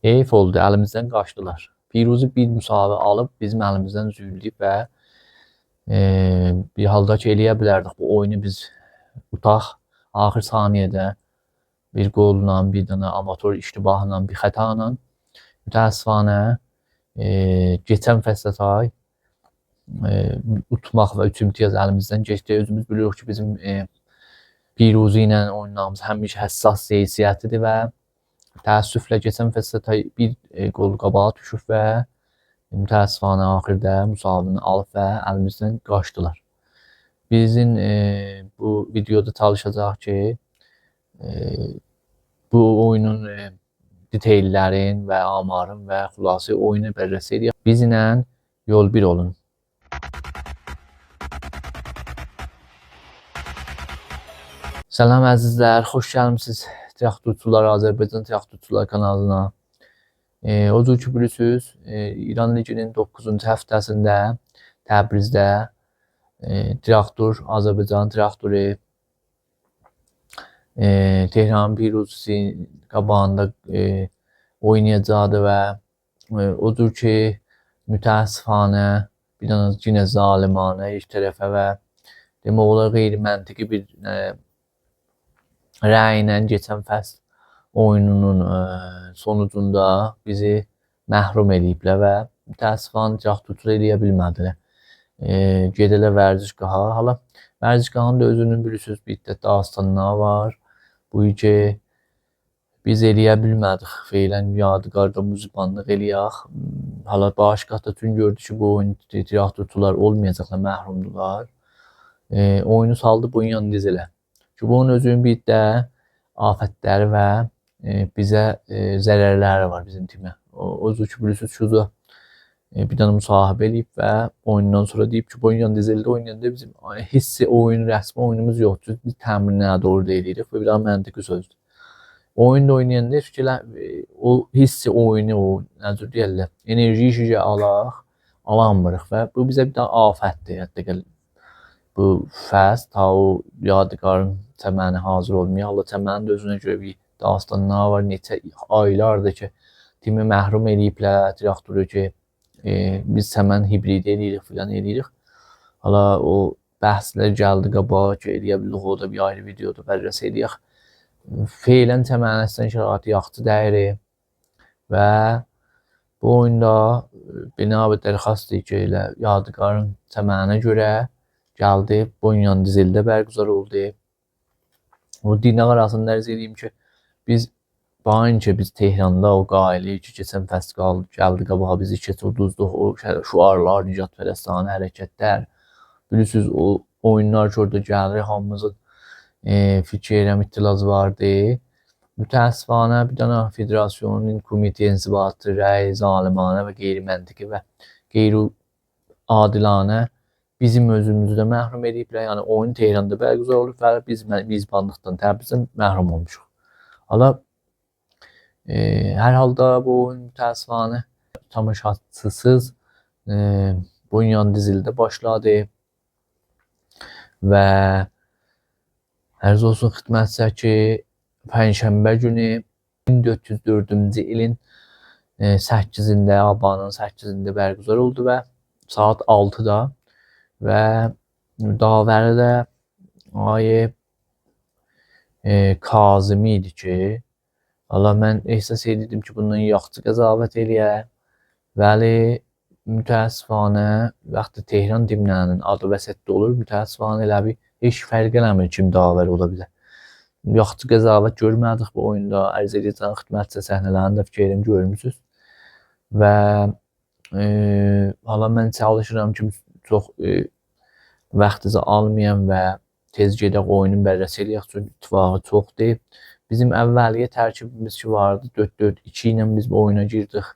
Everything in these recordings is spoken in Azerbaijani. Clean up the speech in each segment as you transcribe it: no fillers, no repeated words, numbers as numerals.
Heyf oldu, əlimizdən qaçdılar. Piruzu bir müsahibə alıb bizim əlimizdən züldüyüb və bir halda ki eləyə bilərdik bu oyunu biz utaq axır saniyədə bir qolla, bir dənə amatör iştibahla, bir xətayla mütəəssifanə keçən fəslə tay utmaq və 3 imtiyaz əlimizdən keçdi. Özümüz biliyoruz ki bizim Piruzu ilə oynamamız həmişə həssas heysiyyətidir və təəssüflə keçən fəslə tay bir qol qabağa düşüb və mütəəssifanə axırda müsahibəni alıb və əlimizdən qaçdılar. Bizim bu videoda çalışacağıq ki bu oyunun detaillərin və amarın və xülasə oyunu bərrəsi edək. Bizlə yol bir olun. Salam əzizlər, xoş gəlmisiniz Traktorçular Azərbaycan Traktorçular kanalına. O cür ki bilirsiniz, İran Liginin 9-cu həftəsində Təbrizdə traktor, Azərbaycan traktoru Tehran Piruzusu qabağında oynayacaqdı və o cür ki mütəəssifanə bir dənə yenə zalimانه ilk tərəfə və demək olar qeyri-məntiqi bir rəylə keçən fəsl oyununun sonucunda bizi məhrum ediblər və mütəəssifanə traktorçular eləyə bilmədilər. Gedələr vərzişgaha. Hala vərzişgahın da özünün bilirsiniz bir müddət dastanları var. Bu ki biz eləyə bilmədik. Feylən yadigarda müzibanlıq eləyək. Hala başqatda tün gördü ki bu oyun traktorçular olmayacaqlar, məhrumdular. Oyunu saldı bunun yanı dizilə. Ki bunun özünün bir də afətləri və bizə zərərləri var bizim timə. O cür ki bilirsiniz şurada bir dənə müsahibə eləyib və oyundan sonra deyib ki, bu oyun dizildə oynayanda bizim hissi oyun, rəsmi oyunumuz yoxdur. Biz təminləyə doğru deyirik və bir daha məntiqi sözdür. Oyunda oynayanda fikirlər, o hissi oyunu, o necə deyirlər, enerji işə alaq, alamırıq və bu bizə bir daha afətdir. Hətta bu fəsl ta o yadigarın təməni hazır olmaya, Allah təmənin özünə görə bir dastanlar var, neçə aylardır ki timi məhrum eləyiblər, traktoru ki biz təmən hibrid eləyirik filan eləyirik. Hala o bəhslər gəldi qabağa ki eləyə bildik, o da bir ayrı videoda bərrəs eləyək. Feylən təmənəstən şəraiti yaxşı dəyir və bu oyunda binabi dərxastdır ki elə yadigarın təmənə görə gəldi, Bonyan dizildə bərgüzar oldu. O dinlər arasında ərz edeyim ki biz Bağınca biz Tehranda o qailə ki keçən fəsl gəldi qabağa bizi keçirduzduq o şuarlar, nicatpərəstane hərəkətlər. Bilirsiniz o oyunlar ki orada gəlir hamımızın fikir itiraz vardı. Mütəəssifanə bir dənə federasyonun komitə inzibatı rəy zalimانه və qeyri-məntiqi və qeyri-adilanə bizim özümüzdə məhrum ediblər. Yəni oyun Tehranda bərgüzar olub və biz mizbanlıqdan, Təbrizdən məhrum olmuşuq. Hala hər halda bu oyun mütəəssifanə tamaşaçısız Bonyan dizildə başladı və ərz olsun xidmətsə ki Pənşənbə günü 1404-cü ilin 8-də, Abanın 8-də bərgüzar oldu və saat 6-da və müdavəri də Ayı Kazimi idi ki Allah mən ehsas edirdim ki bundan yaxşı qəzavət eləyə. Vəli mütəəssifanə vaxtı Tehran dimlərinin adı vəsətdə olur. Mütəəssifanə elə bir heç fərq eləmir kim davər ola bilər. Yaxşı qəzavət görmədik bu oyunda. Ərz edəcəm xidmətçi səhnələrini də fikrim görmüsünüz. Və hala mən çalışıram ki çox vaxtınızı almayan və tez gedək oyunun bərrəsi eləyək. Çünki ittifaqı çoxdur. Bizim əvvəliyyə tərkibimiz ki vardı. 4-4-2 ilə biz bu oyuna girdik.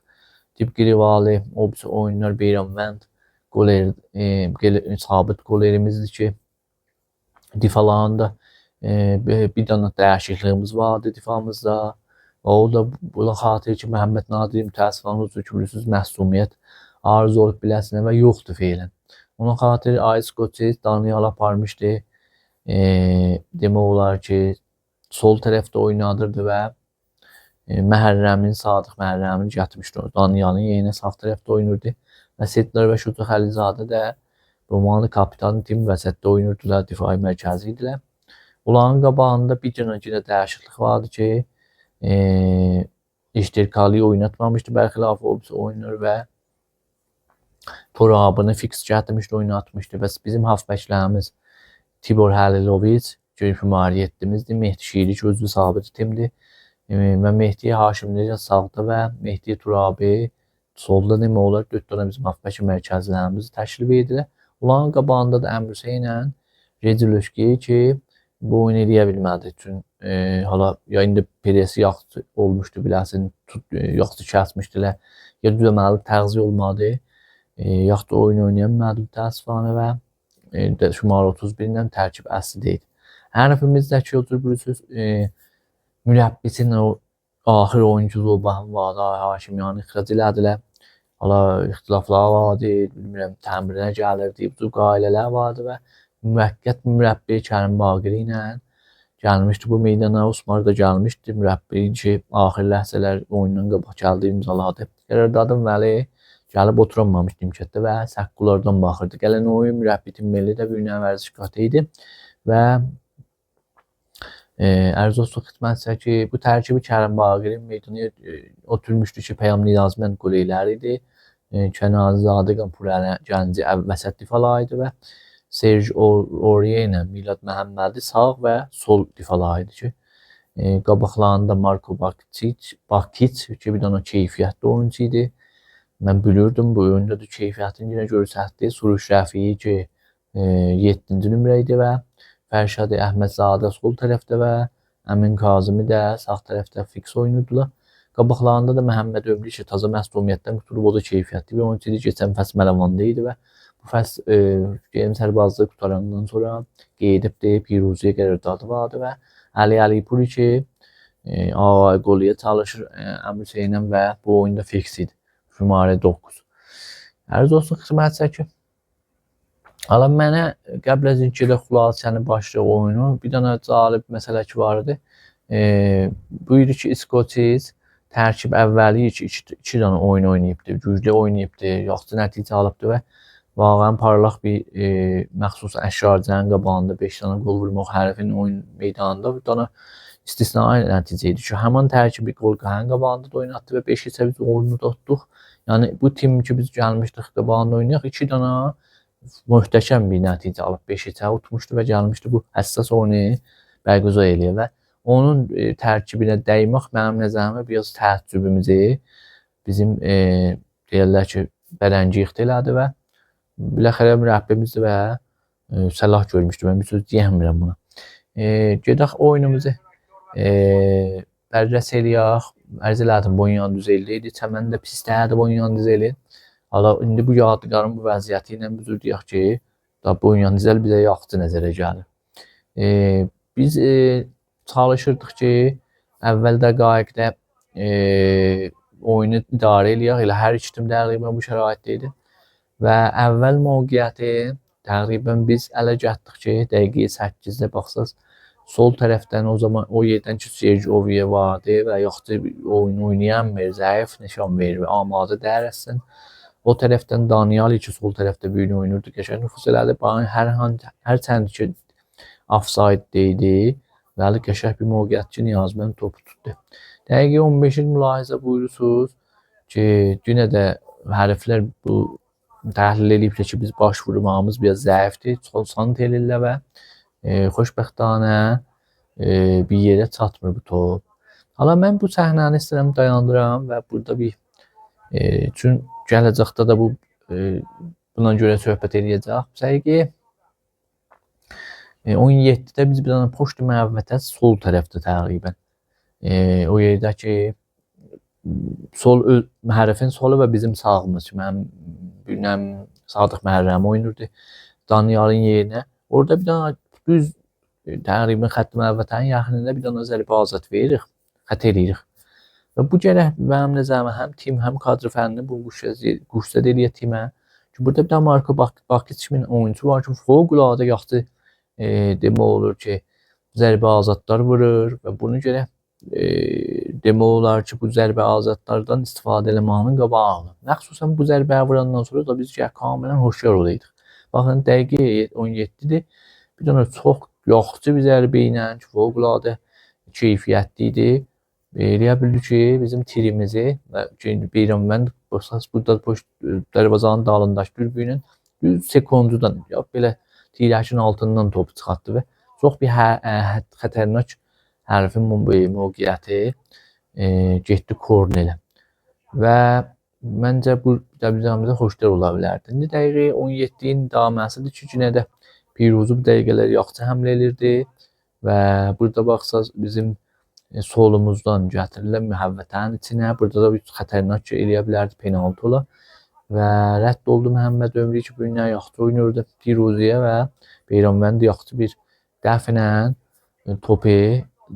Tibqi rivali, o birisi oyunlar Beyramvənd sabit golerimizdir ki difalarında bir dənə dəyişikliğimiz vardı difamızda. O da buna xatir ki Məhəmməd Nadir mütəəssifanə ki bilirsiniz məhsumiyyət arzu olub biləsinə və yoxdur feylən. Ona xatir Ayis Koçiz Daniel aparmışdı. Demək olar ki sol tərəfdə oynadırdı və Məhərrəmin, Sadıq Məhərrəmin gətirmişdi. Danyalın yerinə sağ tərəfdə oynayırdı. Və Settar və Şutu Xəlizadə də Romanlı kapitan tim vəsətdə oynayırdılar, difai mərkəzi idilər. Onların qabağında bir dənə dəyişiklik vardı ki, İştirkali oynatmamışdı, bərxilafı oynayır və Turabını fix gətirmişdi, oynatmışdı. Bəs bizim halfbacklərimiz Tibor Həliloviç, Cümhuriyyətimizdir, Mehdi Şiri gözü sabit timdir. Və Mehdi Haşim necə sağda və Mehdi Turabi solda demək olar 4 dənə bizim halfback mərkəzlərimizi təşkil edirlər. Onların qabağında da Əmr Hüseyn ilə Rezilöşki ki, bu oyun eləyə bilmədi. Çünki hala ya indi presi yaxşı olmuşdu, biləsən, yaxşı kəsmişdilər. Ya düzəməli təğziyə olmadı, yaxşı da oyun oynaya bilmədi təəssüfənə və şumar 31-dən tərkib əsli deyil. Hərfimizdəki oturursunuz, mürəbbisinin o axir oyuncusu vardı, Haşimyanı ixrac elədilər. Hala ixtilaflar vardı, bilmirəm, təmrinə gəlirdi, bu qailələr vardı və müvəqqət mürəbbi Kərim Baqiri ilə gəlmişdi bu meydana. Osmar da gəlmişdi, mürəbbi ki, axir ləhzələr oyundan qabaq gəldi, imzaladı. Qərardadım Vəli gəlib oturamamışdı imkətdə və səqqalardan baxırdı. Gələn oyun mürəbbi Tim Milli də bir növ vərzişgahı idi və ərz olsun xidmətsə ki, bu tərkibi Kərim Baqiri meydana oturmuşdu ki, Peyam Nizamən qol elərdi. Kənazadə Qanpurəli Gənci vəsət difalaydı və Serj Oriye ilə Milad Məhəmmədi sağ və sol difalaydı ki, qabaqlarında Marko Bakic ki, bir dənə keyfiyyətli oyuncu idi. Mən bilirdim bu oyunda da keyfiyyətini yenə görsətdi. Suruş Rəfiyi ki, 7-ci nömrə idi və Fərşad Əhmədzadə sol tərəfdə və Əmin Kazımı da sağ tərəfdə fix oynayırdılar. Qabaqlarında da Məhəmməd Ömrü ki, taza məsuliyyətdən qurtulub, o da keyfiyyətli bir oyuncu idi. Keçən fəsil Mələvanda idi və bu fəsil Ceyhun sərbazlığı qutarandan sonra qeydibdi, Piruziyə qərardadı vardı və Əli Əlipuri ki, qoluya çalışır Əmr Hüseynən və bu oyunda fix idi. Şumarə 9. Ərz olsun xidmətsə ki, hala mənə qəbl az inkidə xülasəni başlayıq oyunu. Bir dənə cəlib məsələ ki vardı. Buyurdu ki, İskoçiz tərkib əvvəli ki, 2 dənə oyun oynayıbdı, güclü oynayıbdı, yaxşı nəticə alıbdı və vaqəən parlaq bir məxsus Əşşarcənin qabağında 5 dənə qol vurmaq hərfinin oyun meydanında bir dənə istisnai nəticə idi ki, həmin tərkibi Qolqənin qabağında da oynatdı və 5 isə biz oyunu tutduq. Yəni bu tim ki, biz gəlmişdik qabağında oynayaq, 2 dənə möhtəşəm bir nəticə alıb 5-ə utmuşdu və gəlmişdi bu həssas oyunu bərqüzar eləyə və onun tərkibinə dəymək mənim nəzərimə biraz təəccübümüzü bizim deyirlər ki, bərənci ixtiladı və biləxərə mürəbbimiz və səlah görmüşdü. Mən bir söz deyəmirəm buna. Gedək oyunumuzu bərrəs eləyək. Ərz elədim, Bonyan düzeyli idi. Çəməndə pislərdi Bonyan düzeyli. Hala indi bu yadigarın bu vəziyyəti ilə biz deyək ki, Bonyan düzeyli bizə yaxşı nəzərə gəlir. Biz çalışırdıq ki, əvvəl dəqiqdə oyunu idarə eləyək. Elə hər iki tim təqribən bu şəraitdə idi. Və əvvəl mövqeyyəti təqribən biz ələ gətdik ki, dəqiqəyə 8-də baxsaq, sol tərəfdən o zaman o yerdən ki, Serj Oviye vardı və yaxşı oyun oynayan bir zəif nişan verir və amadə dərəsin. O tərəfdən Danyal ki, sol tərəfdə bir oynayırdı, qəşəng nüfuz elədi. Hər çənd ki, offside deyildi. Bəli, qəşəng bir mövqeyyət ki, Niyazmən topu tutdu. Dəqiqə 15-in mülahizə buyurursunuz ki, yenə də hərflər bu təhlil edib ki, biz baş vurmağımız biraz zəifdir. Sol sant elirlər və xoşbəxtanə bir yerə çatmır bu top. Hala mən bu səhnəni istəyirəm dayandıram və burada bir çünki gələcəkdə də bu buna görə söhbət edəcək. Səqiqi 17-də biz bir dənə poçtu müəvvətə sol tərəfdə təqribən. O yerdə ki, sol hərfin solu və bizim sağımız ki, mənim bilməm Sadıq Məhərrəm oynayırdı Danyalın yerinə. Orada bir dənə düz təqribən xətt müəvvətənin yaxınında bir dənə zərbə azad veririk, xət edirik. Və bu gərək mənim nəzərimə həm tim, həm kadr fənni bu qüvvət eləyə timə. Ki, burada bir dənə Marko Bakic kimi oyuncu var ki, fövqəladə yaxşı demək olur ki, zərbə azadlar vurur və bunu görə demək olar ki, bu zərbə azadlardan istifadə eləməyinin qabağını. Məxsusən bu zərbəyə vurandan sonra da biz kamilən xoşyar olaydıq. Baxın, dəqiqə 17-dir. Bir dənə çox yaxşı bir zərbə ilə ki, fövqəladə keyfiyyətli idi. Eləyə bildi ki, bizim tirimizi və Beyranvənd burada dərvazanın dalındakı dürbünün düz sekundudan belə tirəkin altından topu çıxartdı və çox bir xətərnak hərfin mövqeyiyyəti getdi kornelə. Və məncə bu bizə xoşlar ola bilərdi. İndi dəqiqə 17-nin davaməsidir ki, yenə də Piruzu bu dəqiqələr yaxşı həmlə edirdi və burada baxsaz bizim solumuzdan gətirilən mühəvvətənin içinə burada da bir xətərnak eləyə bilərdi, penaltı ola və rədd oldu Məhəmməd Ömrü ki, bu günlər yaxşı oynayırdı Piruzuya və Beyranvənd yaxşı bir dəfnə topu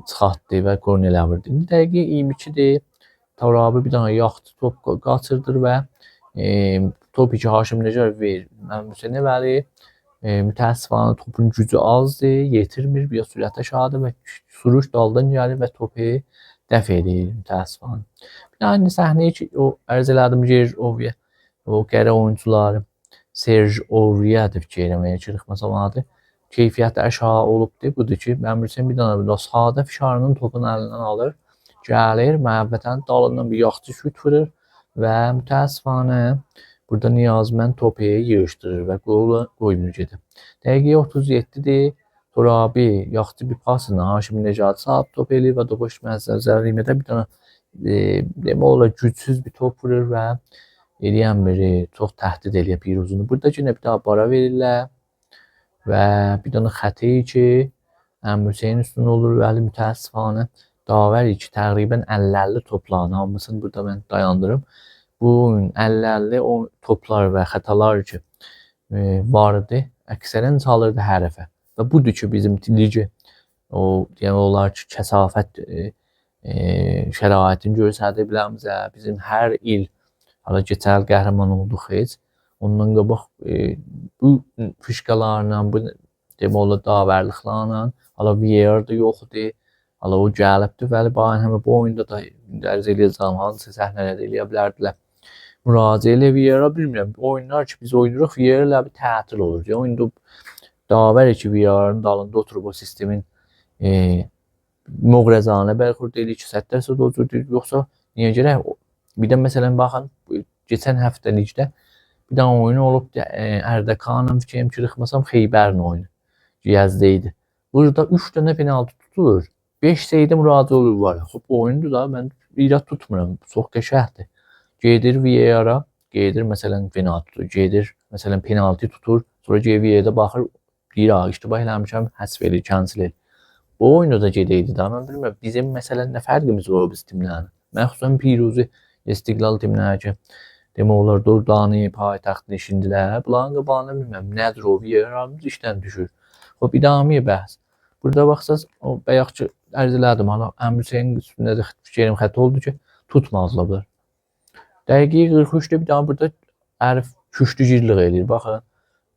çıxartdı və kornelə vurdu. İndi dəqiqə 22-dir. Tarabi bir dənə yaxşı top qaçırdır və top iki Haşim Necar verir. Hüseyn Vəli mütəəssifانه topun gücü azdır, yetirmir, bir sürətə şadı və sürüş daldan gəlir və topu dəf edir mütəəssifانه. Bir də aynı səhnəyi ki, o ərz elədim Gerjoviyə, o qərə oyuncuları Serj Ovriyadır fikir eləməyə çıxmasam adı. Keyfiyyəti aşağı olubdur. Budur ki, mən bilirsən bir dənə sadə fişarının topun əlindən alır, gəlir, mühəbbətən dalından bir yaxşı şut vurur və mütəəssifانه burada Niyazmənd topu yığışdırır və qolu qoymur gedir. Dəqiqə 37-dir. Torabi yaxşı bir pasla Haşim Necadı sahib top eləyir və Doboş Məzzərimədə bir dənə demək olar gücsüz bir top vurur və eləyən biri çox təhdid eləyir Piruzunu. Burada yenə bir daha bara verirlər və bir dənə xəti ki, Əmr Hüseyn üstün olur və əli mütəəssifانه Davər ki, təqribən 50-50 toplarını hamısını burada mən dayandırım. Bu 50-50 o toplar və xətalar ki vardı, əksərən çalırdı hərəfə. Və budur ki, bizim ligi o demək olar ki, kəsafət şəraitini göstərdə biləmizə. Bizim hər il hala keçəl qəhrəman olduq heç. Ondan qabaq bu fişkalarla, bu demək olar davərliklərlə hala VAR da yoxdur. Hala o gəlibdi. Bəli, həmin bu oyunda da dərz eləyəcəm, hansı səhnələrdə eləyə bilərdilər. Müraciə elə VAR-a bilmirəm. Oyunlar ki, biz oynayırıq, VAR-lə bir tətil olur. Yəni indi davər ki, VAR-ın dalında oturub o sistemin məğrəzanə bərxurd eləyir ki, 100% olacaq, yoxsa niyə gərək? Bir də məsələn baxın, keçən həftə ligdə bir dənə oyun olub, Ərdəkanın fikrim çıxmasam Xeybərlə oyunu. Gəzdə idi. Burada 3 dənə penaltı tutulur. 5 sayıda müraciə olur var. Xoş oyundur da, mən irad tutmuram. Çox qəşəngdir. Gedir VAR-a, gedir məsələn penaltı tutur, gedir məsələn penaltı tutur, sonra VAR-da baxır, deyir, iştibah eləmişəm, həsf edir, cancel edir. Bu oyunda da gedəydi da, mən bilmirəm, bizim məsələn nə fərqimiz var biz timlərlə. Məxsusən Piruzu, İstiqlal timləri ki, demək olar Dordani, paytaxtın işindilər, bunların qabağına bilmirəm, nədir o VAR-ımız işdən düşür. O idamiyə bəhs. Burada baxsaz, o bayaq ki, ərz elədim, hala Əmr Hüseyn üstündə də fikrim xəta oldu ki, tutmazlar. Dəqiqə 43-də bir daha burada Ərif küşlücülük eləyir, baxın.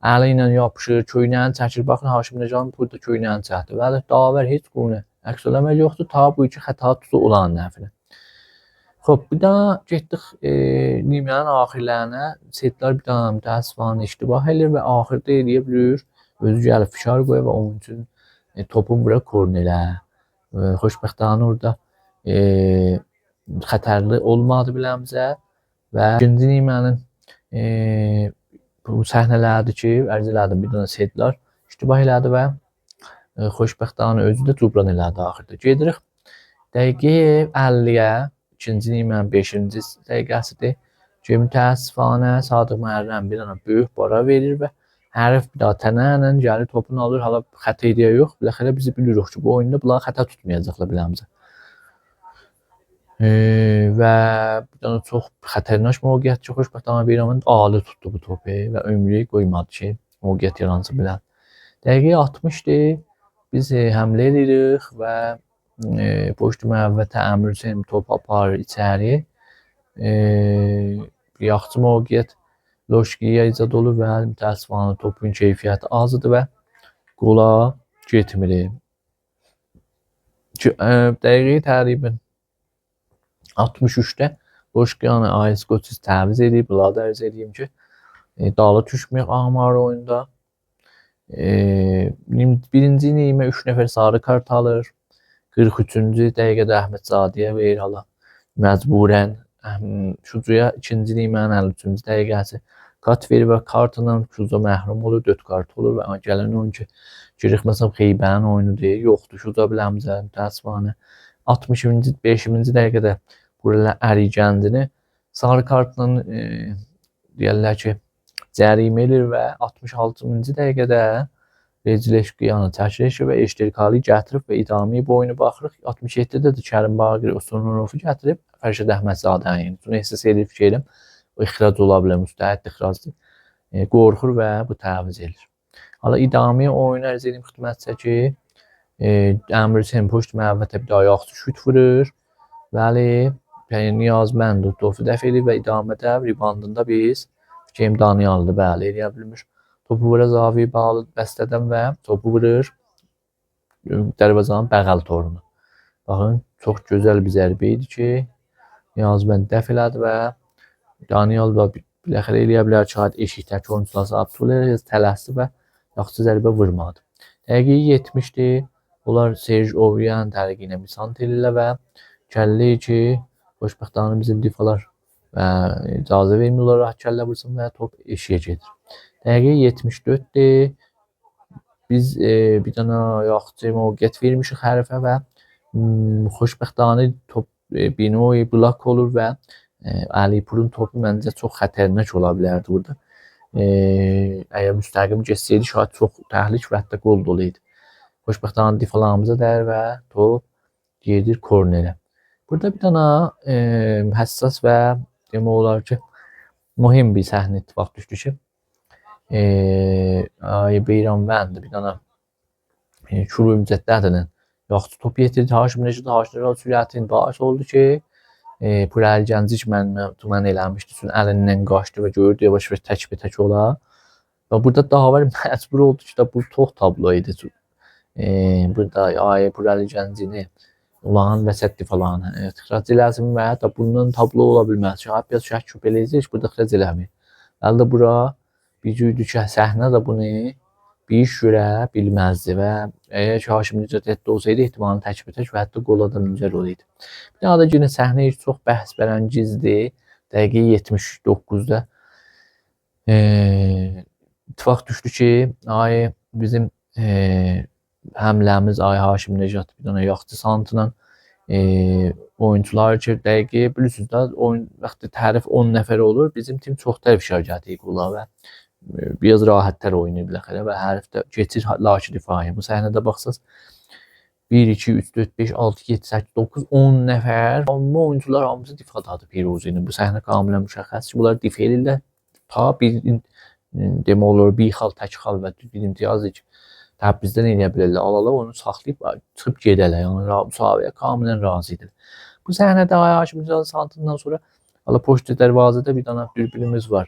Əli ilə yapışır, köynəyini çəkir, baxın Haşim Necan burada köynəyini çəkdi. Bəli, davər heç qunu əks eləmək yoxdur, ta bu iki xəta tutu olan nəfinə. Xoş, bir daha getdik nimənin axirlərinə, setlər bir daha mütəəssifانه iştibah eləyir və axırda eləyə bilir, özü gəlib fişar qoyur və onun üçün topun bura kornelə. Xoşbəxtانه orada xətərli olmadı biləmizə və ikinci nimənin bu səhnələrdir ki, ərz elədim, bir dənə setlər iştibah elədi və xoşbəxtانه özü də cubran elədi axırda. Gedirik dəqiqə 50-yə, ikinci nimən 5-ci dəqiqəsidir ki, mütəəssifانه Sadıq Məhərrəm bir dənə böyük bara verir və hərif bir daha tənənlə gəlir, topunu alır, hala xəta ediyə yox. Biləxərə bizi bilirik ki, bu oyunda bunlar xəta tutmayacaqlar biləmizə. Və bir dənə çox xətərnaş mövqeyyət ki, xoşbəxtانه Beyranvənd ali tutdu bu topu və ömrü qoymadı ki, mövqeyyət yaransa bilən. Dəqiqə 60-dir, biz həmlə edirik və boşdu mühəvvətə Əmr Hüseyn top aparır içəri. Yaxşı mövqeyyət Loşkiyə icad olur və mütəəssifانه topun keyfiyyəti azdır və qola getmir. Dəqiqəyi təqribən 63-də Boşqyanı AS Koçis təviz edib, bunlar arz edeyim ki, dalı düşməyək Ağmar oyunda. Birinci neyimə 3 nəfər sarı kart alır. 43-cü dəqiqədə Əhmədzadəyə verir hala. Məcburən Şucuya ikinci neymənin 53-cü dəqiqəsi kart verir və kartından Şuca məhrum olur, 4 kart olur və gələn oyun ki, Cirix məsələn Xeybənin oyunu deyil, yoxdur. Şuca biləmizə mütəəssifانه 60-cı 5-ci dəqiqədə burada Əli Gəncini sarı kartla deyirlər ki, cərimə edir və 66-cı dəqiqədə Recileşqiyanı təşkil və eştirkali gətirib və idami bu oyunu baxırıq. 67-də də Kərim Bağır Osmanovu gətirib Fərşad Əhmədzadəni. Bunu ehsas edib fikirəm. O ixrac ola bilər, müstəhid ixracdır. Qorxur və bu təviz edir. Hala idami oyunu arz edeyim xidmətçə ki, Əmir Hüseyn poşt müəvvətə bir daha ayaqçı şut vurur. Bəli, Niyazmənd topu dəf edir və idamədə ribandında biz Fikrim Daniyaldır, bəli, eləyə bilmir. Topu vura Zavi bağlı bəstədən və topu vurur Dərvazanın bəğəl torunu. Baxın, çox gözəl bir zərbə idi ki, Niyazmənd dəf elədi və Daniyal da biləxərə eləyə bilər ki, eşikdəki oyunçular Abdullah tələsdi və yaxşı zərbə vurmadı. Dəqiqə 70-dir. Onlar Serj Ovyan tərəqi ilə misant edirlər və kəlli ki, xoşbəxtانه bizim difalar və icazə vermirlər kəllə vursun və top eşiyə gedir. Dəqiqə 74-dir. Biz bir dənə yaxşı mövqeət vermişik hərfə və xoşbəxtانه top binoy blok olur və Əlipurun topu məncə çox xətərnak ola bilərdi burada. Əgər müstəqim geçsəydi şayad çox təhlik və hətta qol dolaydı. Xoşbəxtانه difalarımıza dəyir və top gedir kornerə. Burada bir dənə həssas və demək olar ki, mühim bir səhnə ittifaq düşdü ki, Beyranvənd bir dənə şuru mücəddədlə yaxşı top yetirdi. Haşim Rəşid sürətin baş oldu ki, Purəli Gəncik mən eləmişdi. Çünki əlindən qaçdı və gördü yavaş-yavaş tək-bətək ola. Və burada Davar məcbur oldu ki, bu çox tablo idi. Burada Purəli Gəncini ulan vəsət difalarına ixrac eləsin və hətta bundan tablo ola bilməz. Biraz şək şübhələyəcək, burada ixrac eləmir. Əldə bura bir cüydü ki, səhnə də bunu bir iş görə bilməzdi və əgər ki, Haşim Rəşid olsaydı ehtimalən tək-bətək və hətta qola da müncər olaydı. Bir daha da yenə səhnə çox bəhs bərəngizdir. Dəqiqə 79-da ittifaq düşdü ki, bizim həmləmiz Haşim Rəşid bir dənə yaxşı santla oyuncular ki, dəqiqə bilirsiniz də oyun vaxtı tərif 10 nəfər olur. Bizim tim çox tərif şərkəti qola və biraz rahatlar oynayır biləxərə və hərfdə keçir lakin difai. Bu səhnədə baxsaz 1, 2, 3, 4, 5, 6, 7, 8, 9, 10 nəfər. Amma oyuncular hamısı difadadır Piruzinin. Bu səhnə kamilən müşəxəs ki, bunlar dif edirlər. Ta bir demək olur, bir xal, tək xal və bir imtiyazdır ki, Təbrizdən eləyə bilərlər. Alalar onu saxlayıb çıxıb gedərlər. Yəni müsahibəyə kamilən razı edir. Bu səhnədə Haşim Rəşid santından sonra poçt dərvazədə bir dənə dürbünümüz var.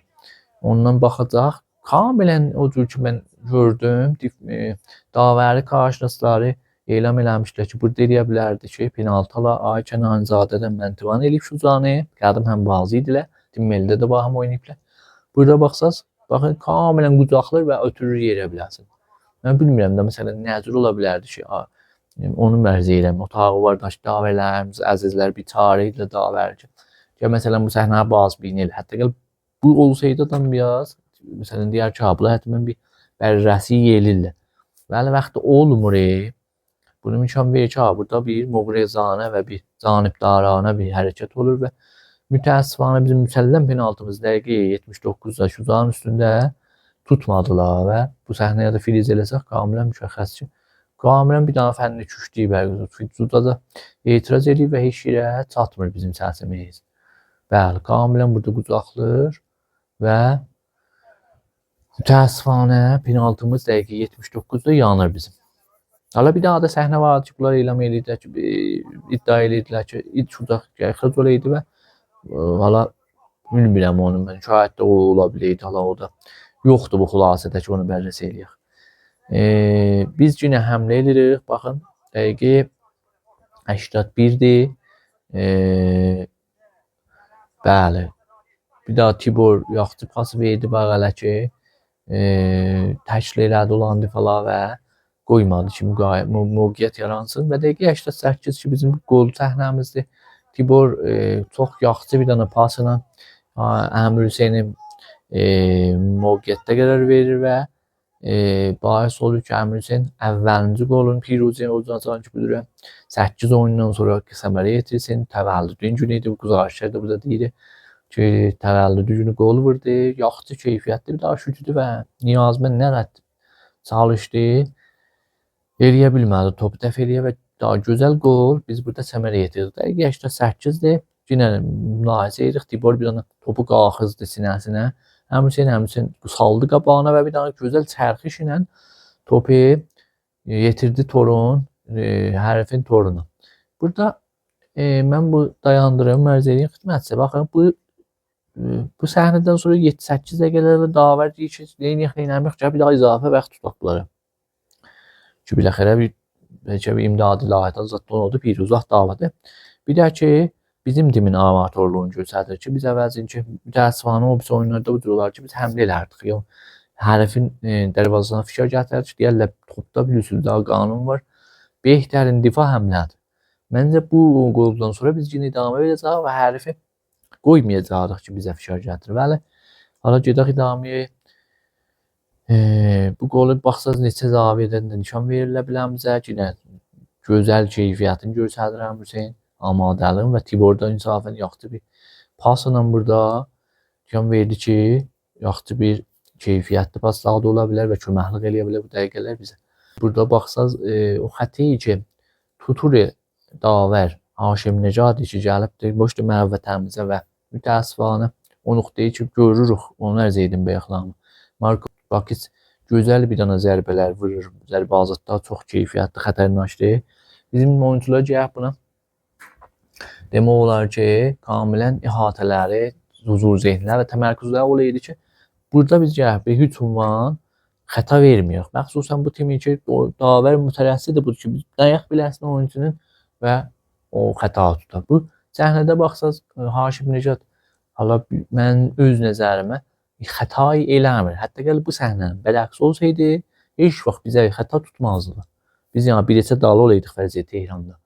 Ondan baxacaq. Kamilən o cür ki, mən gördüm, davəri qarşılaşları elan eləmişlər ki, burada eləyə bilərdi ki, penaltıla Ayçən Anzadədən məntivan eləyib Şucanı. Qədim həm bazı idilər. Dimmeldə də baxım oynayıblar. Burada baxsaz, baxın, kamilən qucaqlar və ötürür yerə biləsin. Mən bilmirəm də, məsələn, nəzir ola bilərdi ki, onu mərz edirəm. Otağı var, davərlərimiz, əzizlər bir çarə ilə davər ki, məsələn, bu səhnə bazı bilinir. Hətta gəl, bu olsaydı da biraz, məsələn, deyər ki, bunlar həttəmən bir bərrəsi yelirlər. Bəli, vaxtı olmur. Bunu imkan verir ki, burada bir muğrezanə və bir canibdaranə bir hərəkət olur və mütəəssifانه bizim müsəlləm penaltımız dəqiqə 79-da Şucanın üstündə tutmadılar və bu səhnəyə də filiz eləsək kamilən müşəxəs ki, kamilən bir dənə fənni küşdüyü bərqəzə. Fizuda da etiraz edir və heç yerə çatmır bizim səsimiz. Bəli, kamilən burada qucaqlır və mütəəssifانه penaltımız dəqiqə 79-da yanır bizim. Hala bir daha da səhnə vardı ki, bunlar elam edirlər ki, iddia edirdilər ki, şurada xəz olaydı və hala bilmirəm onu mən. Şayət də o ola biləydi, hala o da yoxdur bu xülasədə ki, onu bərrəs eləyək. Biz yenə həmlə edirik. Baxın, dəqiqə 81-dir. Bəli. Bir daha Tibor yaxşı pas verdi bax hələ ki. Təşkil elədi olan difalar və qoymadı ki, mövqeyiyyət yaransın və dəqiqə 88 ki, bizim qol səhnəmizdir. Tibor çox yaxşı bir dənə pasla Əmir Hüseynin mövqeyiyyətdə qərar verir və bahis olur ki, Əmir Hüseyn əvvəlinci qolun piruzini olacağını ki, bilirəm. 8 oyundan sonra səmərə yetirsin. Təvəllüdün günü idi. Bu quzarışlarda burada deyirik ki, təvəllüdü günü qol vurdu. Yaxşı keyfiyyətli bir daha şütüdür və Niyazmen nə rədd çalışdı. Eləyə bilmədi. Topu dəf eləyə və daha gözəl qol biz burada səmərə yetirdik. Dəqiqə 88-dir. Yenə mülahizə edirik. Tibor bir dənə topu qalxızdı sinəsinə. Əmir Hüseyn saldı qabağına və bir dənə gözəl çərxiş ilə topu yetirdi torun, hərfin toruna. Burada mən bu dayandırım, mərzəliyin xidmətçisi. Baxın, bu səhnədən sonra 7-8 dəqiqələrlə Davər deyir ki, neynəyək ki, bir daha izafə vaxt tutaq bunlara. Ki, biləxərə bəlkə bir imdadi layihədən zətdən oldu, bir uzaq davadır. Bir də ki, bizim timin amatorluğunu göstərir ki, biz əvvəlcə ki, mütəəssifانə o bir oyunlarda bu cür olar ki, biz həmlə elərdik. Hərfin dərvazasına fikir gətirir ki, deyərlər, topda bir üsulda qanun var. Behtərin difa həmlədir. Məncə bu qoldan sonra biz yenə idamə verəcəyik və hərifi qoymayacağıq ki, bizə fikir gətirir. Bəli, hala gedək idaməyə. Bu qolu baxsaz neçə zaviyədən də nişan verilə biləmizə. Yenə gözəl keyfiyyətini göstərir Əmir Hüseyn. Amadəlin və Tiborda insafən yaxşı bir pasla burada nişan verdi ki, yaxşı bir keyfiyyətli paslar da ola bilər və köməklik eləyə bilər bu dəqiqələr bizə. Burada baxsaz o xətti ki, tutur Davər Haşim Necadi ki, gəlibdir boşdur məhvətəmizə və mütəəssifانə o nöqtəyi ki, görürük onu ərz edin bəyəxlamı. Marko Bakis gözəl bir dənə zərbələr vurur. Zərbə azadlar çox keyfiyyətli, xətərnaşdır. Bizim oyuncular gəlib buna demək olar ki, kamilən ihatələri, huzur zehnlər və təmərküzlər olaydı ki, burada biz gəlib bir hücumdan xəta vermirik. Məxsusən bu timin ki, Davər mütərəssidir budur ki, dayaq biləsin oyuncunun və o xəta tutar. Bu səhnədə baxsaz Haşim Necad hala mən öz nəzərimə xəta eləmir. Hətta gəl bu səhnənin bələqs olsaydı, heç vaxt bizə xəta tutmazdı. Biz yəni bir neçə dalı olaydıq vəziyyət Tehranda.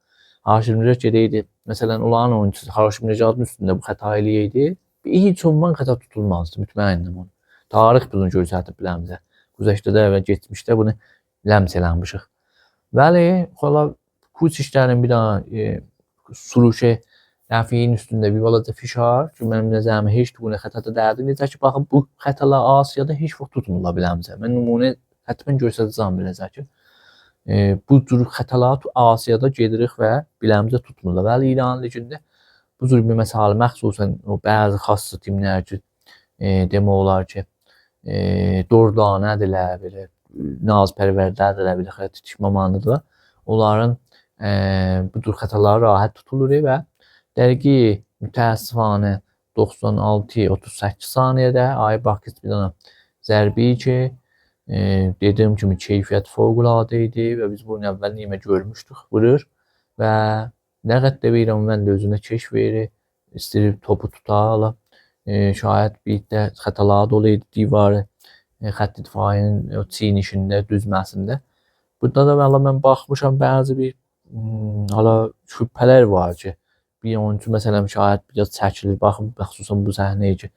Haşim Necad gedəydi, məsələn, olan oyuncusu Haşim Necadın üstündə bu xəta eləyəydi, heç ondan xəta tutulmazdı, mütməyinnəm onu. Tarix bunu göstərib biləmizə. Güzəştədə və keçmişdə bunu ləms eləmişik. Bəli, xala kuç işlərin bir daha suruşe Rəfiyin üstündə bir balaca fişar ki, mənim nəzərimə heç buna xətada dərdi. Necə ki, baxın, bu xətalar Asiyada heç vaxt tutmurlar biləmizə. Mən nümunə hətmən göstərəcəm biləcək ki, bu cür xətalar Asiyada gedirik və biləmizə tutmurlar. Bəli, İran ligində bu cür bir məsələ məxsusən o bəzi xas timlər ki, demək olar ki, dordanədirlər, belə nazpərvərdədirlər, belə xətişməmanıdırlar. Onların bu cür xətaları rahat tutulur və dəqiqi mütəəssifanə 96-38 saniyədə Ay Bakis bir dənə zərbi ki, dediyim kimi keyfiyyət fövqəladə idi və biz bunu əvvəl nimə görmüşdük, vurur və nə qədər verirəm, mən də özünə keş verir, istəyir topu tutar, şayət bir də xətalar da olaydı divarı, xətti difayın çiynişində, düzməsində. Burada da valla mən baxmışam bəzi bir şübhələr var ki, bir oyuncu məsələn şayət biraz çəkilir, baxın, xüsusən bu səhnəyə ki,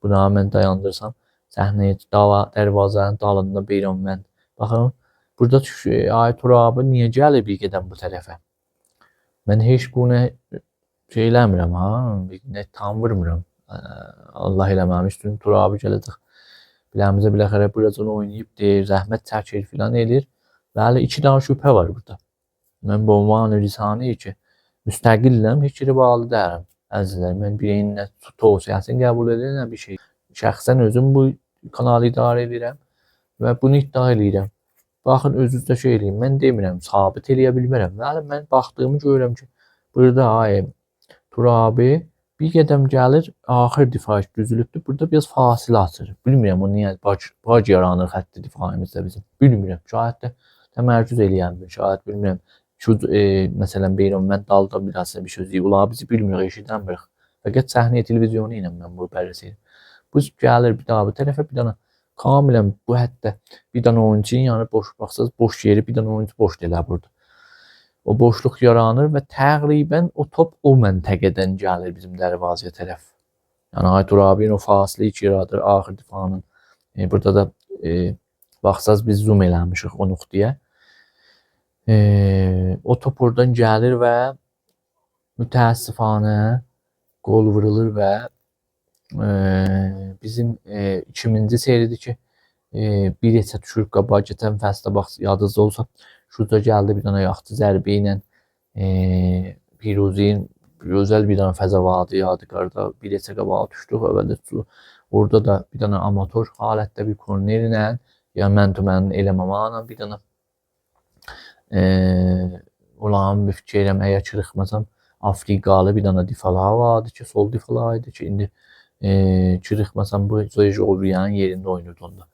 buna mən dayandırsam, səhnəyə dərvazanın dalında beyram mən. Baxın, burada Ay Turabı niyə gəlir bir qədəm bu tərəfə? Mən heç bunu şey eləmirəm, nə tam vurmuram. Allah eləməmiş, dün Turabı gələcək. Biləmizə biləxərə birazını oynayıb deyir, zəhmət çəkir filan edir. Bəli, 2 dənə şübhə var burada. Mən bu ünvanı lisani ki, müstəqilləm, heç yeri bağlı deyirəm. Əzizlər, mən birinin nə tövsiyəsini qəbul edirəm, nə bir şey. Şəxsən özüm bu kanalı idarə edirəm və bunu iddia edirəm. Baxın, özünüzdə şey eləyim, mən demirəm, sabit eləyə bilmərəm. Bəli, mən baxdığımı görürəm ki, burada Turabi bir qədəm gəlir, axır difa düzülübdür. Burada biraz fasilə açır. Bilmirəm o niyə bac yaranır xətti difayımızda bizim. Bilmirəm. Şayət də təmərküz eləyəndir. Şayət bilmirəm. məsələn Beyron mən dalda biraz bir söz deyim. Onlar bizi bilmirik, eşidəmirik. Fəqət səhnə televizyonu ilə mən bu bərrəsiyəm. Bu gəlir bir daha bu tərəfə bir dənə kamilən bu hətta bir dənə oyunçunun yanı boş baxsaz boş yeri bir dənə oyuncu boş deyil burada. O boşluq yaranır və təqribən o top o məntəqədən gəlir bizim dərvazəyə tərəf. Yəni Aytur abinin o fasilə ki yaradır axır difanın. Burada da baxsaz biz zoom eləmişik o nöqtəyə. O top oradan gəlir və mütəəssifanə qol vurulur və bizim 2000-ci seridir ki bir neçə düşürüb qabağa keçən fəslə bax yadınızda olsa şurada gəldi bir dənə yaxçı zərbə ilə Piruzi'nin gözəl bir dənə fəzəvadı yadigarda bir neçə qabağa düşdük əvvəldə orada da bir dənə amatör halətdə bir korner ilə ya mən eləməməklə bir dənə olan bir fikir eləməyə çırıxmasam Afrikalı bir dənə difalar vardı ki sol difalar idi ki indi çırıxmasam bu Zoyjolviyanın yerində oynayırdı onda.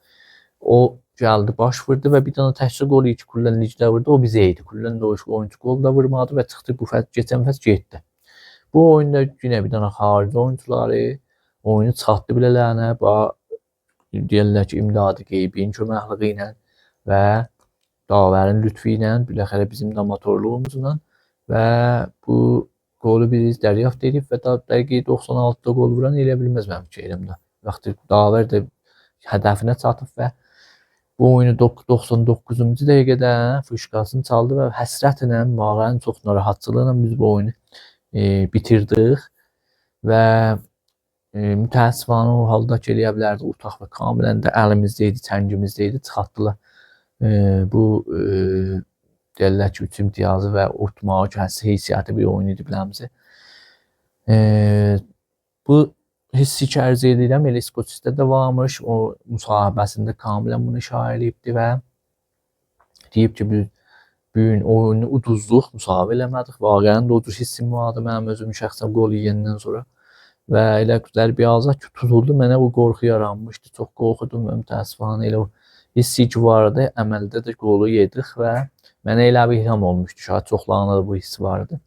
O gəldi baş vurdu və bir dənə təkcə qol iki Kullen ligdə vurdu. O bizə idi. Kullen də oyuncu qol da vurmadı və çıxdı bu keçən fəs getdi. Bu oyunda yenə bir dənə xarici oyuncuları oyunu çıxartdı bilələnə. Deyirlər ki, imdadı qeybin köməkliyi ilə və Davərin lütfi ilə, biləxərə bizim də amatörlüyümüzlə və bu qolu biz dəryaft edib və dəqiqə 96-da qol vuran elə bilməz mənim fikrimdə. Vaxtı Davər də hədəfinə çatıb və bu oyunu 99-cu dəqiqədə fışqasını çaldı və həsrətlə, mağaranın çox narahatçılıqla biz bu oyunu bitirdik və mütəəssifanə o halda ki eləyə bilərdi utaq və kamilən də əlimizdə idi, çəngimizdə idi, çıxartdılar. Bu deyirlər ki 3 imtiyazı və utmağı ki heysiyyəti bir oyun idi biləmizə. Bu hissi ki ərz edirəm, elə İskoçistə də varmış, o müsahibəsində kamilən bunu işarə edibdi və deyib ki biz bu gün oyunu uduzduq, müsahibə eləmədik. Vaqəən də o cür hissim vardı mənim özüm şəxsən qol yeyəndən sonra. Və elə zərbəazat ki tutuldu, mənə bu qorxu yaranmışdı. Çox qorxudum və mütəəssifanə elə o hissi ki vardı, əməldə də qolu yedik və mənə elə bir ilham olmuşdu. Şahid çoxlarına da bu hissi vardı.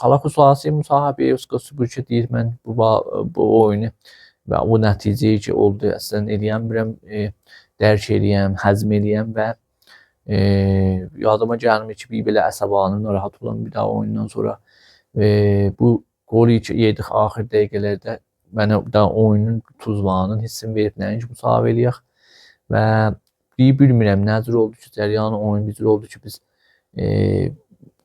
Hala xüsusi müsahibə Skoçburçə deyir mən bu oyunu və o nəticəyi ki oldu əslən eləyəm biləm, dərk eləyəm, həzm eləyəm və yadıma gəlmir ki bir belə əsəbanım narahat olan bir daha oyundan sonra bu qolu ki yedik axır dəqiqələrdə mənə daha oyunun tuzvanın hissini verib nəinki müsahibə eləyək və bilmirəm nə cür oldu ki, cəryanı oyun bir cür oldu ki biz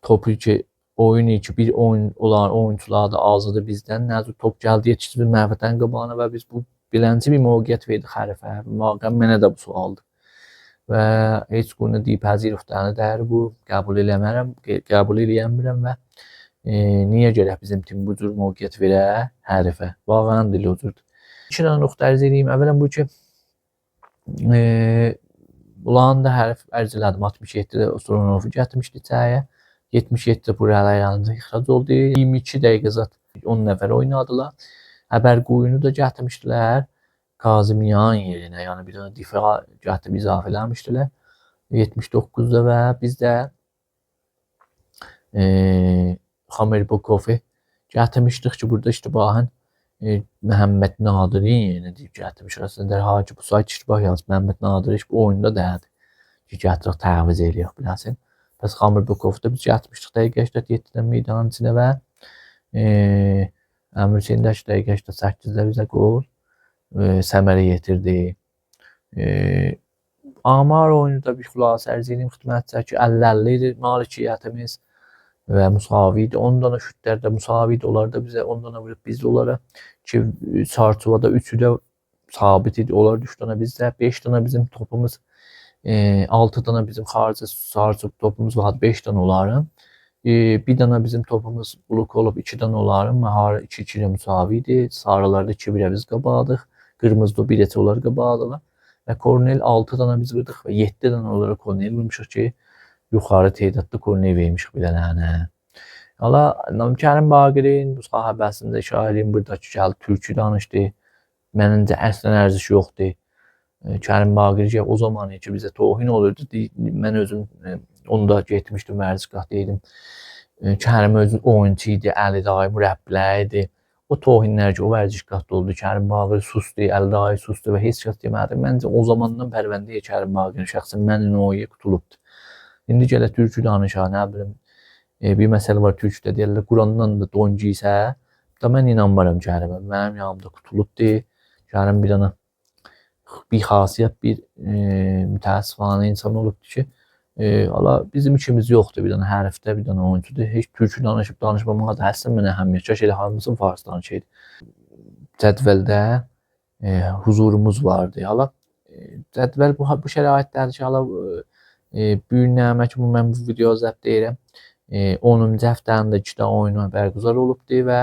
topu ki oyun ki bir oyun olan oyuncular da azdı bizdən, nə cür top gəldi yetişdi bir məhvətən qabağına və biz bu bilənci bir mövqeyyət verdik hərifə. Vaqəən mənə də bu sualdır. Və heç bunu deyib həzirliklərini dəyər bu qəbul eləmərəm, qəbul eləyəmirəm və niyə gərək bizim tim bu cür mövqeyyət verə hərifə? Vaqəən dili o cürdür. İki dənə nöqtə ərz edeyim. Əvvələn bu ki Ulan da hərf ərz elədim 67-də Ostronovu gətirmişdi içəriyə. 77-də buraya yanında ixrac oldu. 22 dəqiqə zat 10 nəfər oynadılar. Həbər qoyunu da gətirmişdilər. Kazımyan yerinə, yəni bir dənə difa gətirib izafə eləmişdilər. 79-da və biz də Xamer Bokovi gətirmişdik ki, burada iştibahen Məhəmməd Nadirin yerinə deyib gətirmiş. Əslində Hacı bu sayt iştibah yazıb. Məhəmməd Nadir bu oyunda dəyədi ki, gətirək təviz eləyək biləsin. Bəs Xamer Bokovda biz gətirmişdik dəqiqə 87-dən meydanın içinə və Əmir Hüseyin də dəqiqə 88-də bizə qol səmərə yetirdi. Amar oyunu da bir xülasə ərz edeyim xidmətçə ki 50-50 idi malikiyyətimiz və müsavi idi. 10 dənə şütlər də müsavi idi. Onlar da bizə 10 dənə vurub biz də onlara ki çarçuvada 3-ü də sabit idi. Onlar 3 dənə bizdə, 5 dənə bizim topumuz 6 dənə bizim xarici sarçub topumuz var, 5 dənə onların. Bir dənə bizim topumuz blok olub, 2 dənə onların. Məhar 2-2 ilə müsavi idi. Sarılarda 2-1-ə biz qabağdıq. Qırmızıda 1-2 onlar qabağdılar. Və Kornel 6 dənə biz vurdıq və 7 dənə onlara Kornel vurmuşuq ki, yuxarı teydatda Kornel vermişik bilənə. Hala Kərim Baqirin bu sahibəsində şairin buradakı gəldi, türkü danışdı. Məncə əslən ərziş yoxdur. Kərim Baqir o zaman ki bizə tohin olurdu. Mən özüm Onu da getmişdim vərzişgah deydim. Kərim özü oyunçu idi, Əli dayı mürəbbiləri idi. O tohinlər ki, o vərzişgahda oldu. Kərim Bağır susdu, Əli dayı susdu və heç kəs demədi. Məncə o zamandan Pərvəndəyə Kərim Bağırın şəxsən mənlə o tutulubdu. İndi gələ türkü danışa, nə bilim, bir məsələ var türküdə deyirlər, Qurandan da don giysə, da mən inanmaram Kərimə. Mənim yanımda tutulubdu. Kərim bir dənə bir xasiyyət, bir mütəəssifانه insan olubdu ki, Allah bizim işimiz yoxdur. Bir dənə hərfdə, bir dənə oyuncudur. Heç türkü danışıb danışmamağa da həsən mənə əhəmiyyət. Kaş elə hamısı fars danışaydı. Cədvəldə huzurumuz vardı. Hala cədvəl bu şəraitlərdir ki, hala böyük nəmə ki, mən bu video zəbt edirəm. 10-cu həftənin də 2 dənə oyunu bərqərar olubdu və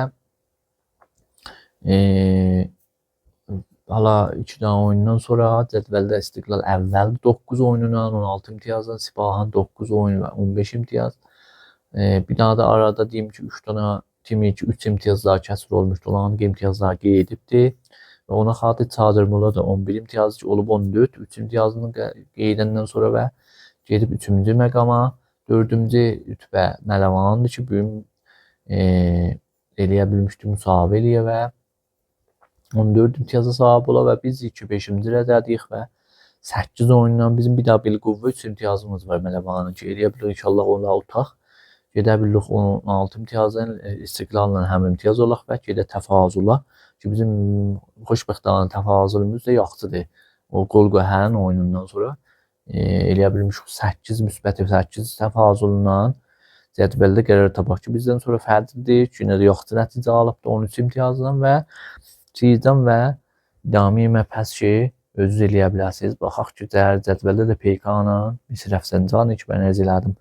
hala 2 dənə oyundan sonra cədvəldə İstiqlal əvvəldir 9 oyunla 16 imtiyazla, Sipahan 9 oyun və 15 imtiyaz. Bir dənə də arada deyim ki, 3 dənə timi ki 3 imtiyazlar kəsr olmuşdu. Onların imtiyazları qeydibdi və ona xatir çağdırmalar da 11 imtiyaz olub 14, 3 imtiyazını qeydəndən sonra və gedib 3-cü məqama, 4-cü rütbə Nələvandır ki, bu gün eləyə bilmişdi, müsahibə eləyə və 14 imtiyaza sahib ola və biz 2-5-ci rədədiyik və 8 oyundan bizim bir daha Bilquvva 3 imtiyazımız var Mələvanın ki, eləyə bilir inşallah onu utaq. Gedə bilirik 16 imtiyazdan İstiqlalla həm imtiyaz olaq və gedə təfazula ki, bizim xoşbəxtlərin təfazülümüz də yaxşıdır. O qol qoyan oyunundan sonra eləyə bilmişik 8 müsbət 8 təfazülla cədvəldə qərar tapaq ki, bizdən sonra fərdidir. Yenə də yaxşı nəticə alıbdı 13 imtiyazdan və Çiğdən və idami məbhəs ki, özünüz eləyə bilərsiniz. Baxaq ki, cədvəldə də PK-la Misir Əfsəncani ki, mən ərz elədim.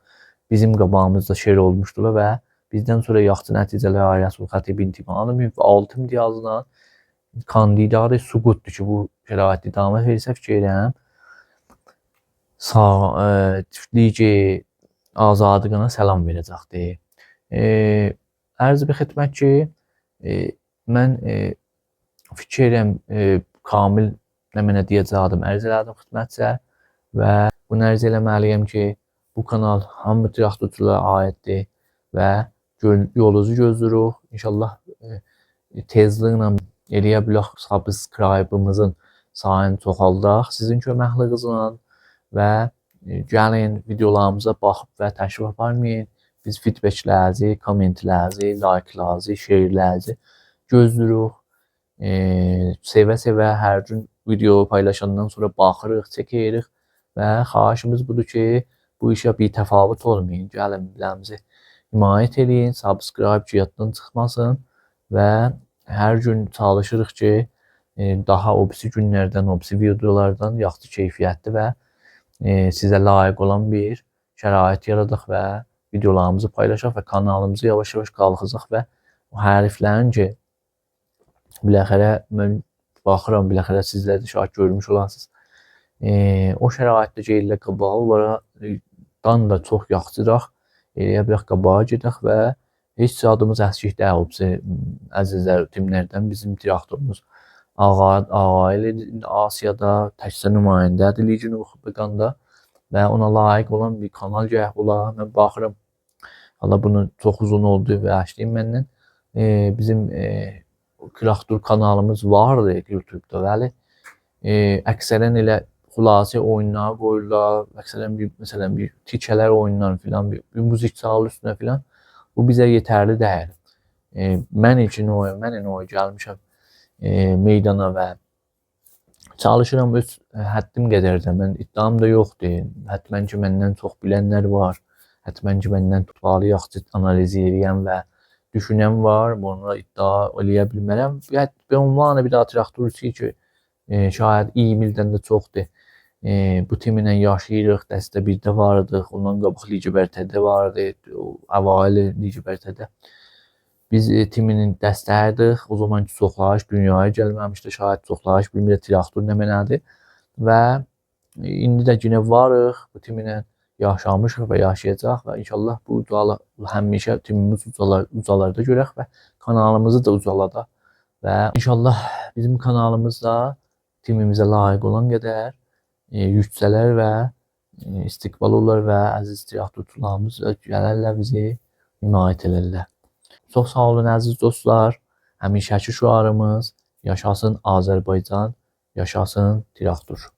Bizim qabağımızda şeir olmuşdur və bizdən sonra yaxşı nəticələr Rəsul Xətib intiqamı və 6 imtiyazla kandidatı suqutdur ki, bu şəraitdə idamə verirsə fikir edirəm. Ligi Azadlıqına səlam verəcəkdir. Ərz bir xidmət ki, mən fikir edirəm kamil nə mənə deyəcəyəm, ərz elədim xidmətcə və bunu ərz eləməliyəm ki, bu kanal hamı tiraxtçulara aiddir və yolunuzu gözləyirik. İnşallah tezliklə eləyə bilək subscribe-ımızın sayını çoxaldaq sizin köməkliğinizlə və gəlin videolarımıza baxıb və təşrif aparmayın. Biz feedbacklərinizi, kommentlərinizi, like'larınızı, şeirlərinizi gözləyirik. Sevə-sevə hər gün video paylaşandan sonra baxırıq, çəkirik və xahişimiz budur ki, bu işə bir təfavüt olmayın. Gəlin biləmizi himayət eləyin, subscribe ki, yaddan çıxmasın və hər gün çalışırıq ki, daha obsi günlərdən, obsi videolardan yaxşı keyfiyyətli və sizə layiq olan bir şərait yaradaq və videolarımızı paylaşaq və kanalımızı yavaş-yavaş qalxızaq və o hərflərin ki, biləxərə mən baxıram, biləxərə sizlər də şahid görmüş olasınız. O şəraitdə ki, elə qabağa onlardan da çox yaxşıdaq, eləyə bilək qabağa gedək və heç adımız əskik deyilibsə, əzizlər, timlərdən bizim direktorumuz Ağaylı Asiyada təkcə nümayəndədir Ligin Uxbıqanda və ona layiq olan bir kanal gəh ola. Mən baxıram, Allah bunu çox uzun oldu və açdıyım məndən. Bizim Kiraxtur kanalımız vardı YouTube'da, bəli. Əksərən elə xülasə oyunlar qoyurlar, əksərən məsələn bir tikələr oyunlar filan, bir müzik çalır üstünə filan. Bu bizə yetərli deyil. Mən gəlmişəm meydana və çalışıram öz həddim qədərdə. Mən iddiam da yoxdur. Hətmən ki, məndən çox bilənlər var. Hətmən ki, məndən tutmalı yaxşı analiz edən və düşünən var, bunu iddia eləyə bilmərəm. Və ünvanı bir daha tiraxturçu ki, şayad 20 ildən də çoxdur. Bu timinlə yaşayırıq, dəstə 1-də vardıq, ondan qabaq Ligi Bərtədə vardı, Əvailə Ligi Bərtədə. Biz timinin dəstəyidik, o zamanki çoxlayış dünyaya gəlməmişdi, şayad çoxlayış bilmirə tiraxtur nə mənadır və indi də yenə varıq, bu timinlə yaşamışıq və yaşayacaq və inşallah bu həmişə timimiz ucalarda görək və kanalımızı da ucaladaq və inşallah bizim kanalımızda timimizə layiq olan qədər yüksələr və istiqbal olurlar və əziz tiraxtutlarımız gələrlər bizi himayət elərlər. Çox sağ olun əziz dostlar. Həmişəki şüarımız yaşasın Azərbaycan, yaşasın Tiraktur.